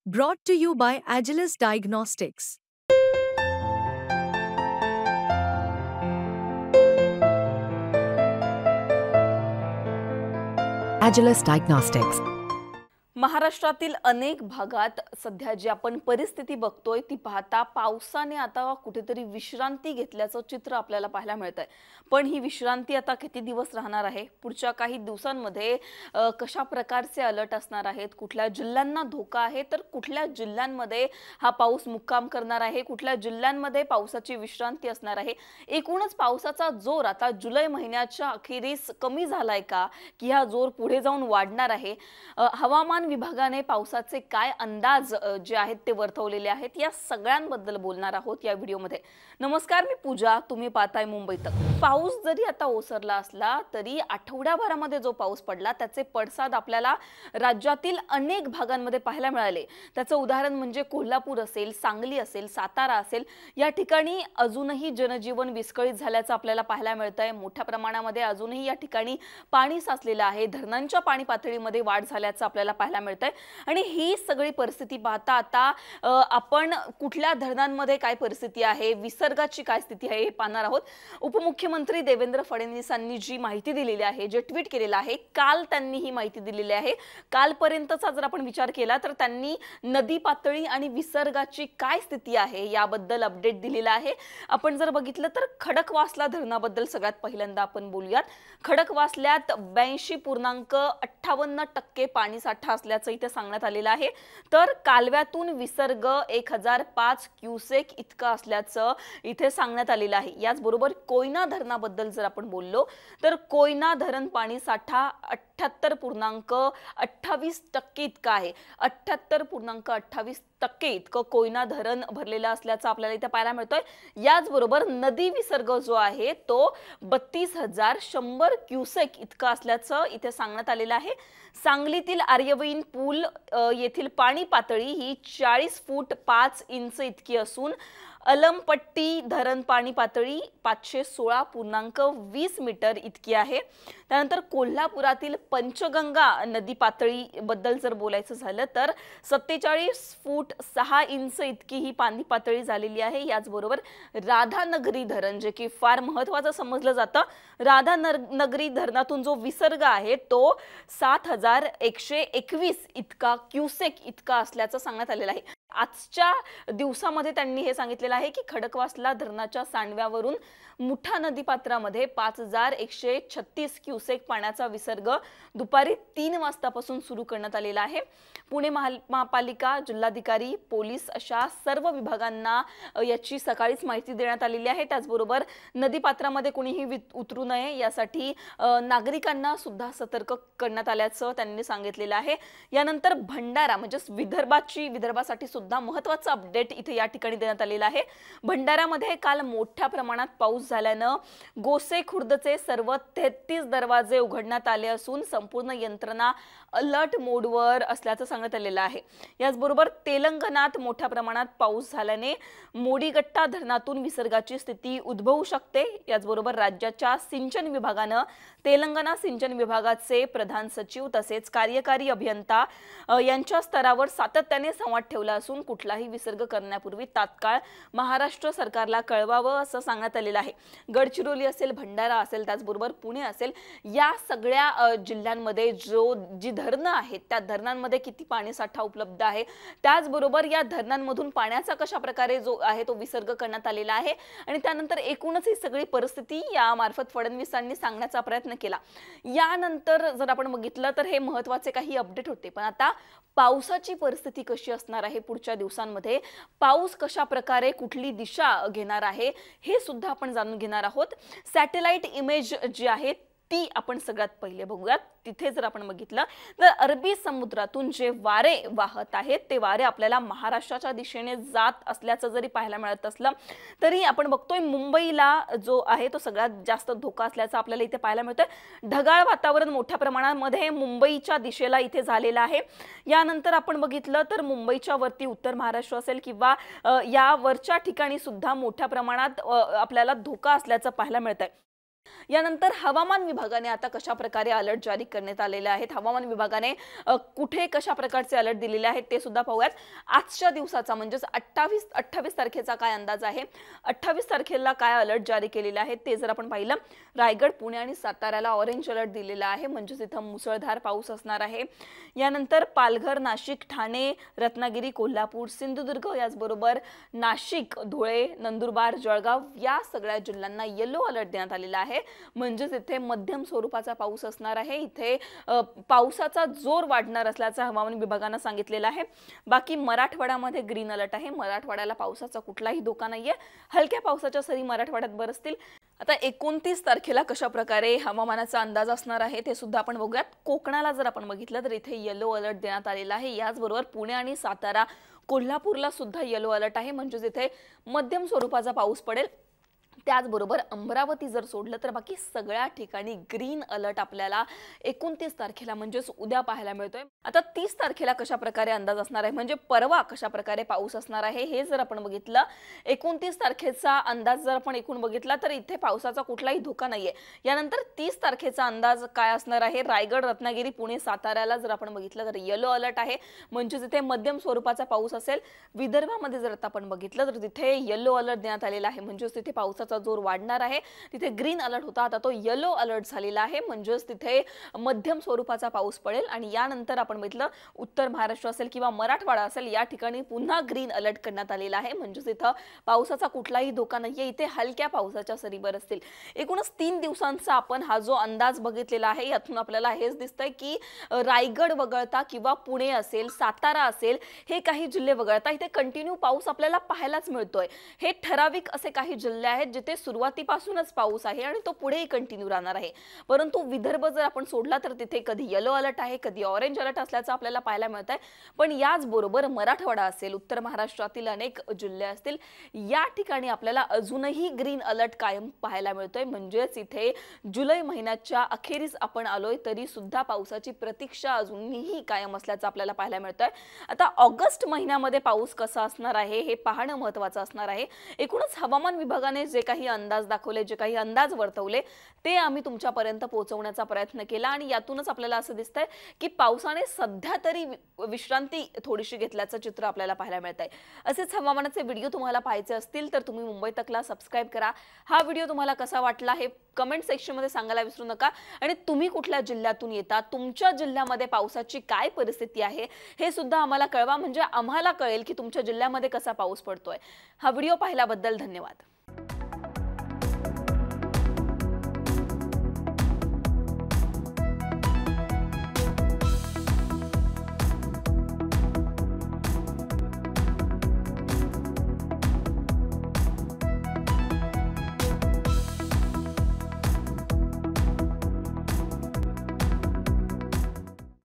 Brought to you by Agilus Diagnostics. Agilus Diagnostics. महाराष्ट्रातील अनेक भागात सध्या जी आपण परिस्थिती बघतोय ती पाहता पावसाने आता कुठेतरी विश्रांती घेतल्याचं चित्र आपल्याला पाहायला मिळतंय। पण ही विश्रांती आता किती दिवस राहणार आहे, पुढच्या काही दिवसांमध्ये कशा प्रकारचे अलर्ट असणार आहेत, कुठल्या जिल्ह्यांना धोका आहे, तर कुठल्या जिल्ह्यांमध्ये हा पाऊस मुक्काम करणार आहे, कुठल्या जिल्ह्यांमध्ये पावसाची विश्रांती असणार आहे, एकूणच पावसाचा जोर आता जुलै महिन्याच्या अखेरीस कमी झालाय का की हा जोर पुढे जाऊन वाढणार आहे। हवामान विभागाने पावसाचे काय अंदाज जे आहेत ते वर्तवलेले आहेत, या सगळ्यांबद्दल बोलणार आहोत या व्हिडिओमध्ये। नमस्कार, मी पूजा, तुम्ही पाहताय मुंबई तक। पाऊस जरी आता ओसरला असला तरी आठवड्याभरामध्ये जो पाऊस पडला त्याचे पडसाद आपल्याला राज्यातील अनेक भागांमध्ये पाहायला मिळाले। त्याचं उदाहरण म्हणजे कोल्हापूर असेल, सांगली असेल, सातारा असेल, या ठिकाणी अजूनही जनजीवन विस्कळीत झाल्याचं आपल्याला पाहायला मिळतंय। मोठ्या प्रमाणामध्ये अजूनही या ठिकाणी पाणी साचलेलं आहे, धरणांच्या पाणी पातळीमध्ये वाढ झाल्याचं आपल्याला पाहायला मिळतंय। आणि ही सगळी परिस्थिती पाहता आता आपण कुठल्या धरणांमध्ये काय परिस्थिती आहे, विसर्गाची काय स्थिती आहे हे पाहणार आहोत। उपमुख्यमंत्री देवेंद्र फडणवीसांनी जी माहिती दिलेली आहे, जे ट्विट केलेलं आहे, काल त्यांनी ही माहिती दिलेली आहे। कालपर्यंतचा जर आपण विचार केला तर त्यांनी नदी पातळी आणि विसर्गाची काय स्थिती आहे याबद्दल अपडेट दिलेला आहे। आपण जर बघितलं तर खडकवासला धरणाबद्दल सगळ्यात पहिल्यांदा आपण बोलूयात। खडकवासल्यात 82.58% पाणी साठा असल्याचं इथे सांगण्यात आलेलं आहे। तर कालव्यातून विसर्ग 1005 क्युसेक इतका असल्याचं इथे सांगण्यात आलेलं आहे। याचबरोबर कोयना धरणाबद्दल जर आपण बोललो तर कोयना धरण पाणी साठा 78.28% इतका आहे। 78.28% इतकं कोयना धरण भरलेलं असल्याचं आपल्याला इथे पाहायला मिळतोय। याचबरोबर नदी विसर्ग जो आहे तो 32,100 क्युसेक इतका असल्याचं इथे सांगण्यात आलेलं आहे। सांगलीतील आर्यवीन पूल येथील पाणी पातळी ही 40 फूट 5 इंच इतकी असून अलमपट्टी धरण पाणी पातळी 516.20 मीटर इतकी आहे। त्यानंतर कोल्हापुरातील पंचगंगा नदी पातळी बद्दल जर बोलायचं झालं तर 47 फूट 6 इंच इतकी ही पाणी पातळी झालेली आहे। याचबरोबर राधानगरी धरण, जे की फार महत्त्वाचं समजलं जातं, राधानगरी धरणातून जो विसर्ग आहे तो 7121 इतका क्युसेक इतका असल्याचं सांगण्यात आलेलं आहे। आजच्या दिवसामध्ये त्यांनी हे सांगितलेलं आहे की खडकवासला धरणाच्या सांडव्यावरून मुठा नदीपात्रामध्ये 5136 क्युसेक पाण्याचा विसर्ग दुपारी 3 वाजतापासून सुरू करण्यात आलेला आहे। पुणे महापालिका, जिल्हाधिकारी, पोलीस अशा सर्व विभागांना याची सकाळीच माहिती देण्यात आलेली आहे। त्याचबरोबर नदीपात्रामध्ये कोणीही उतरू नये यासाठी नागरिकांना सुद्धा सतर्क करण्यात आल्याचं त्यांनी सांगितलेलं आहे। यानंतर भंडारा म्हणजे विदर्भासाठी सुद्धा महत्त्वाचं अपडेट इथे या ठिकाणी देण्यात आलेलं आहे। भंडारामध्ये काल मोठ्या प्रमाणात पाऊस झाल्यानं गोसे खुर्दचे सर्व 33 दरवाजे उघडण्यात आले असून संपूर्ण यंत्रणा अलर्ट मोडवर असल्याचं सांगण्यात आलेलं आहे। याचबरोबर तेलंगणात मोठ्या प्रमाणात पाऊस झाल्याने मोडीगट्टा धरणातून विसर्गाची स्थिती उद्भवू शकते। याचबरोबर राज्याच्या सिंचन विभागानं तेलंगणा सिंचन विभागाचे प्रधान सचिव तसेच कार्यकारी अभियंता यांच्या स्तरावर सातत्याने संवाद ठेवला असून कुठलाही विसर्ग करण्यापूर्वी तात्काळ महाराष्ट्र सरकारला कळवावं असं सांगण्यात आलेलं आहे। गडचिरोली असेल, भंडारा असेल, त्याचबरोबर पुणे असेल, या सगळ्या जिल्ह्यांमध्ये जी धरणं आहेत त्या धरणांमध्ये किती पाणी साठा उपलब्ध आहे, त्याचबरोबर या धरणांमधून पाण्याचा कशा प्रकारे जो आहे तो विसर्ग करण्यात आलेला आहे आणि त्यानंतर एकूणच ही सगळी परिस्थिती या मार्फत फडणवीसांनी सांगण्याचा प्रयत्न केला। यानंतर जर आपण बघितलं तर हे महत्त्वाचे काही अपडेट होते। पण आता पावसाची परिस्थिती कशी असणार आहे पुढच्या दिवसांमध्ये, पाऊस कशा प्रकारे कुठली दिशा घेणार आहे हे सुद्धा आपण जाणून घेणार आहोत। सॅटेलाइट इमेज जी आहे ती आपण सगळ्यात पहिले बघूयात। तिथे जर आपण बघितलं तर अरबी समुद्रातून जे वारे वाहत आहेत ते वारे आपल्याला महाराष्ट्राच्या दिशेने जात असल्याचं जरी पाहायला मिळत असलं तरी आपण बघतोय मुंबईला जो आहे तो सगळ्यात जास्त धोका असल्याचं आपल्याला इथे पाहायला मिळतंय। ढगाळ वातावरण मोठ्या प्रमाणामध्ये मुंबईच्या दिशेला इथे झालेलं आहे। यानंतर आपण बघितलं तर मुंबईच्या वरती उत्तर महाराष्ट्र असेल किंवा या वरच्या ठिकाणी सुद्धा मोठ्या प्रमाणात आपल्याला धोका असल्याचं पाहायला मिळतंय। यानंतर हवामान विभागाने आता कशा प्रकारे अलर्ट जारी करण्यात आलेले आहेत, हवामान विभागाने कुठे कशा प्रकारचे अलर्ट दिलेले आहेत ते सुद्धा पाहूयात। आजच्या दिवसाचा म्हणजे 28 तारखेचा काय अंदाज आहे, 28 तारखेला काय अलर्ट जारी केलेले आहेत ते जर आपण पाहिलं, रायगड, पुणे आणि साताऱ्याला ऑरेंज अलर्ट दिलेला आहे, म्हणजे तिथं मुसळधार पाऊस असणार आहे। यानंतर पालघर, नाशिक, ठाणे, रत्नागिरी, कोल्हापूर, सिंधुदुर्ग, याचबरोबर नाशिक, धुळे, नंदुरबार, जळगाव या सगळ्या जिल्ह्यांना येलो अलर्ट देण्यात आलेला आहे, म्हणजे इथे मध्यम स्वरूपाचा पाऊस असणार आहे। इथे पावसाचा जोर वाढणार असल्याचं हवामान विभागाने सांगितलेलं आहे। बाकी मराठवाड्यामध्ये ग्रीन अलर्ट आहे, मराठवाड्याला पावसाचा कुठलाही धोका नाहीये, हलक्या पावसाच्या सरी मराठवाड्यात बरसतील। आता 29 तारखेला कशा प्रकारे हवामानाचा अंदाज असणार आहे ते सुद्धा आपण बघूयात। कोकणाला जर आपण बघितलं तर इथे येलो अलर्ट देण्यात आलेला आहे, याचबरोबर पुणे आणि सातारा, कोल्हापूरला सुद्धा येलो अलर्ट आहे, म्हणजे इथे मध्यम स्वरूपाचा पाऊस पडेल। त्याचबरोबर अमरावती जर सोडलं तर बाकी सगळ्या ठिकाणी ग्रीन अलर्ट आपल्याला 29 तारखेला म्हणजेच उद्या पाहायला मिळतोय। आता 30 तारखेला कशा प्रकारे अंदाज असणार आहे, म्हणजे परवा कशा प्रकारे पाऊस असणार आहे हे जर आपण बघितलं, 29 तारखेचा अंदाज जर आपण एकूण बघितला तर इथे पावसाचा कुठलाही धोका नाहीये। यानंतर 30 तारखेचा अंदाज काय असणार आहे, रायगड, रत्नागिरी, पुणे, साताऱ्याला जर आपण बघितलं तर येलो अलर्ट आहे, म्हणजे तिथे मध्यम स्वरूपाचा पाऊस असेल। विदर्भामध्ये जर आपण बघितलं तर तिथे येलो अलर्ट देण्यात आलेला आहे, म्हणजे तिथे पावसाचा जोर वाढणार आहे। तिथे ग्रीन अलर्ट होता, आता तो येलो अलर्ट झालेला आहे, म्हणजे तिथे मध्यम स्वरूपाचा पाऊस पडेल। आणि यानंतर आपण बघितलं उत्तर महाराष्ट्र असेल किंवा मराठवाडा असेल या ठिकाणी पुन्हा ग्रीन अलर्ट करण्यात आलेला आहे, म्हणजे इथं पावसाचा कुठलाही धोका नाहीये, इथे हलक्या पावसाच्या सरी बरसतील। एकूणच 3 दिवसांचा आपण हा जो अंदाज बघितलेला आहे, यातून आपल्याला हेच दिसतंय की रायगड वगळता किंवा पुणे असेल, सातारा असेल, हे काही जिल्हे वगळता इथे कंटिन्यू पाऊस आपल्याला पाहायलाच मिळतोय। हे ठराविक असे काही जिल्हे आहेत जिथे सुरुवातीपासूनच पाऊस आहे आणि तो पुढेही कंटिन्यू राहणार आहे। परंतु विदर्भ जर आपण सोडला तर तिथे कधी येलो अलर्ट आहे, कधी ऑरेंज अलर्ट असल्याचं आपल्याला पाहायला मिळतंय। पण याच बरोबर मराठवाडा असेल, उत्तर महाराष्ट्रातील अनेक जिल्हे असतील, या ठिकाणी आपल्याला अजूनही ग्रीन अलर्ट कायम पाहायला मिळतोय, म्हणजेच इथे जुलै महिन्याच्या अखेरीस आपण आलोय तरी सुद्धा पावसाची प्रतीक्षा अजूनही कायम असल्याचं आपल्याला पाहायला मिळतंय। आता ऑगस्ट महिन्यामध्ये पाऊस कसा असणार आहे हे पाहणं महत्त्वाचं असणार आहे। एकूणच हवामान विभागाने जे काही अंदाज दाखवले, जे काही अंदाज वर्तवले ते आम्ही तुमच्यापर्यंत पोहोचवण्याचा प्रयत्न केला आणि यातूनच आपल्याला असं दिसतंय की पावसाने सध्या तरी विश्रांती थोडीशी घेतल्याचं चित्र आपल्याला पाहायला मिळतंय। असेच हवामानाचे व्हिडिओ तुम्हाला पाहायचे असतील तर तुम्ही मुंबई तकला सबस्क्राइब करा। हा व्हिडिओ तुम्हाला कसा वाटला हे कमेंट सेक्शन मध्ये सांगायला विसरू नका आणि तुम्ही कुठल्या जिल्ह्यातून येता, तुमच्या जिल्ह्यामध्ये पावसाची काय परिस्थिती आहे हे सुद्धा आम्हाला कळवा, म्हणजे आम्हाला कळेल की तुमच्या जिल्ह्यामध्ये कसा पाऊस पडतोय। हा व्हिडिओ पाहिल्याबद्दल धन्यवाद।